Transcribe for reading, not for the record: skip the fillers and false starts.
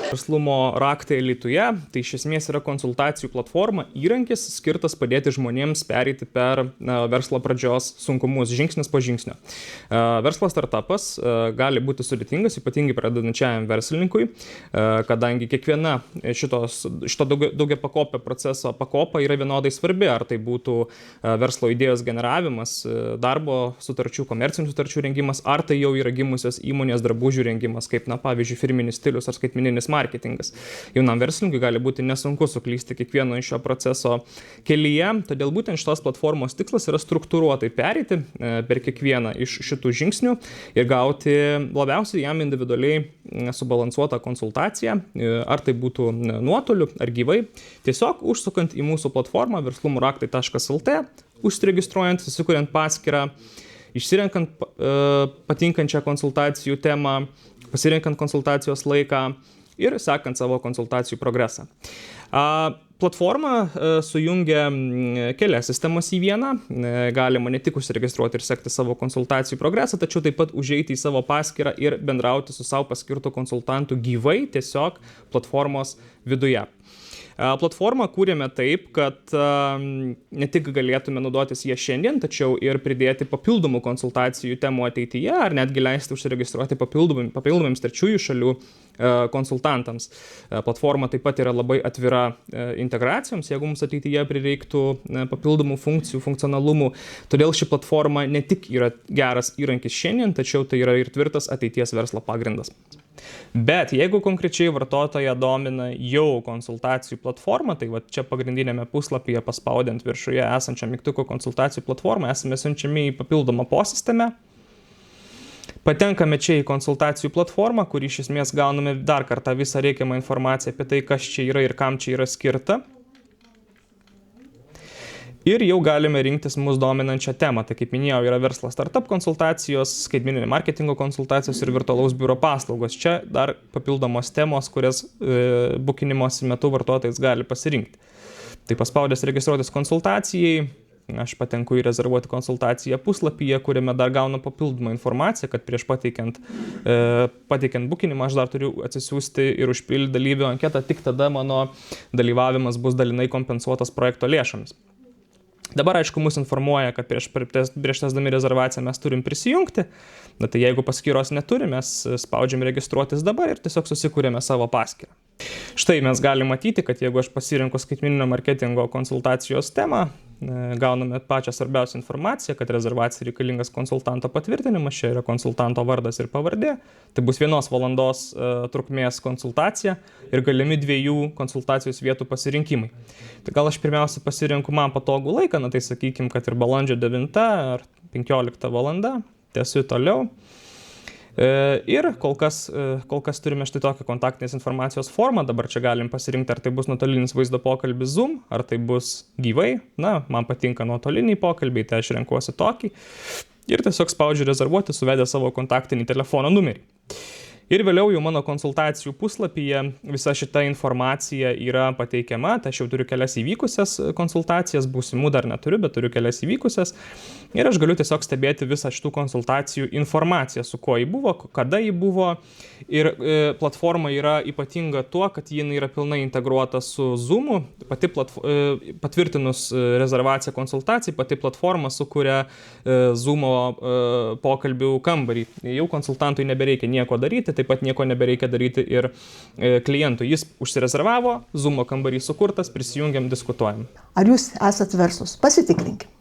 Verslumo raktai Alytuje tai iš esmės yra konsultacijų platforma, įrankis skirtas padėti žmonėms pereiti per verslo pradžios sunkumus žingsnis po žingsnio. Verslo startupas gali būti sudėtingas, ypatingai pradedančiajam verslininkui, kadangi kiekviena šito daugia pakopio proceso pakopa yra vienodai svarbi, ar tai būtų verslo idėjos generavimas, darbo sutarčių, komercinių sutarčių rengimas, ar tai jau yra gimusios įmonės drabužių rengimas, kaip, pavyzdžiui, firminis stilius ar skaitmeninis marketingas. Jaunam verslininkui gali būti nesunku suklysti kiekvieno iš šio proceso kelyje, todėl būtent šitos platformos tikslas yra struktūruotai pereiti per kiekvieną iš šitų žingsnių ir gauti labiausiai jam individualiai subalansuotą konsultaciją, ar tai būtų nuotoliu ar gyvai, tiesiog užsukant į mūsų platformą verslumoraktai.lt, užsiregistruojant, susikuriant paskyrą, išsirenkant patinkančią konsultacijų temą, pasirenkant konsultacijos laiką ir sekant savo konsultacijų progresą. Platforma sujungia kelias sistemas į vieną. Galima ne tik užsiregistruoti ir sekti savo konsultacijų progresą, tačiau taip pat užeiti į savo paskyrą ir bendrauti su savo paskirtu konsultantu gyvai, tiesiog platformos viduje. Platformą kūrėme taip, kad ne tik galėtume naudotis ją šiandien, tačiau ir pridėti papildomų konsultacijų temų ateityje, ar netgi leisti užsiregistruoti papildomiems trečiųjų šalių konsultantams. Platforma taip pat yra labai atvira integracijoms, jeigu mums ateityje prireiktų papildomų funkcijų, funkcionalumų. Todėl ši platforma ne tik yra geras įrankis šiandien, tačiau tai yra ir tvirtas ateities verslo pagrindas. Bet jeigu konkrečiai vartotoją domina jau konsultacijų platforma, tai va čia pagrindinėme puslapyje paspaudent viršuje esančią mygtuko konsultacijų platformą esame siunčiami į papildomą posistemę. Patenkame čia į konsultacijų platformą, kur iš esmės gauname dar kartą visą reikiamą informaciją apie tai, kas čia yra ir kam čia yra skirta. Ir jau galime rinktis mūsų dominančią temą. Tai kaip minėjau, yra verslo startup konsultacijos, skaitmeninio marketingo konsultacijos ir virtualaus biuro paslaugos. Čia dar papildomos temos, kurias bukinimosi metu vartotojas gali pasirinkti. Tai paspaudęs registruotis konsultacijai, aš patenku į rezervuoti konsultaciją puslapyje, kuriame dar gaunu papildomą informaciją, kad prieš pateikiant bukinimą aš dar turiu atsisiųsti ir užpildyti dalyvių anketą, tik tada mano dalyvavimas bus dalinai kompensuotas projekto lėšomis. Dabar, aišku, mus informuoja, kad prieš tesdami rezervaciją mes turim prisijungti. Tai jeigu paskyros neturim, mes spaudžiam registruotis dabar ir tiesiog susikūrėme savo paskyrą. Štai mes galime matyti, kad jeigu aš pasirinku skaitmeninio marketingo konsultacijos temą, gauname pačią svarbiausią informaciją, kad rezervacija reikalingas konsultanto patvirtinimas, čia yra konsultanto vardas ir pavardė, tai bus 1 valandos trukmės konsultacija ir galimi 2 konsultacijos vietų pasirinkimai. Tai gal aš pirmiausia pasirinku man patogų laiką, tai sakykim, kad ir balandžio 9 ar 15 valanda, tęsiu toliau. Ir kol kas turime štai tokią kontaktinės informacijos formą, dabar čia galim pasirinkti, ar tai bus nuotolinis vaizdo pokalbis Zoom, ar tai bus gyvai, man patinka nuotoliniai pokalbiai, tai aš renkuosi tokį ir tiesiog spaudžiu rezervuoti, suvedę savo kontaktinį telefono numerį. Ir vėliau jau mano konsultacijų puslapyje visa šita informacija yra pateikiama, tai aš jau turiu kelias įvykusias konsultacijas, būsimų dar neturiu, bet turiu kelias įvykusias. Ir aš galiu tiesiog stebėti visą šitų konsultacijų informaciją, su kuo jį buvo, kada jį buvo. Ir platforma yra ypatinga tuo, kad ji yra pilnai integruota su Zoom'u. Patvirtinus rezervaciją konsultacijai, pati platforma sukuria Zoom'o pokalbių kambarį. Jau konsultantui nebereikia nieko daryti, taip pat nieko nebereikia daryti ir klientui. Jis užsirezervavo, Zoom'o kambarys sukurtas, prisijungiam, diskutuojam. Ar jūs esat verslus? Pasitikrinkim.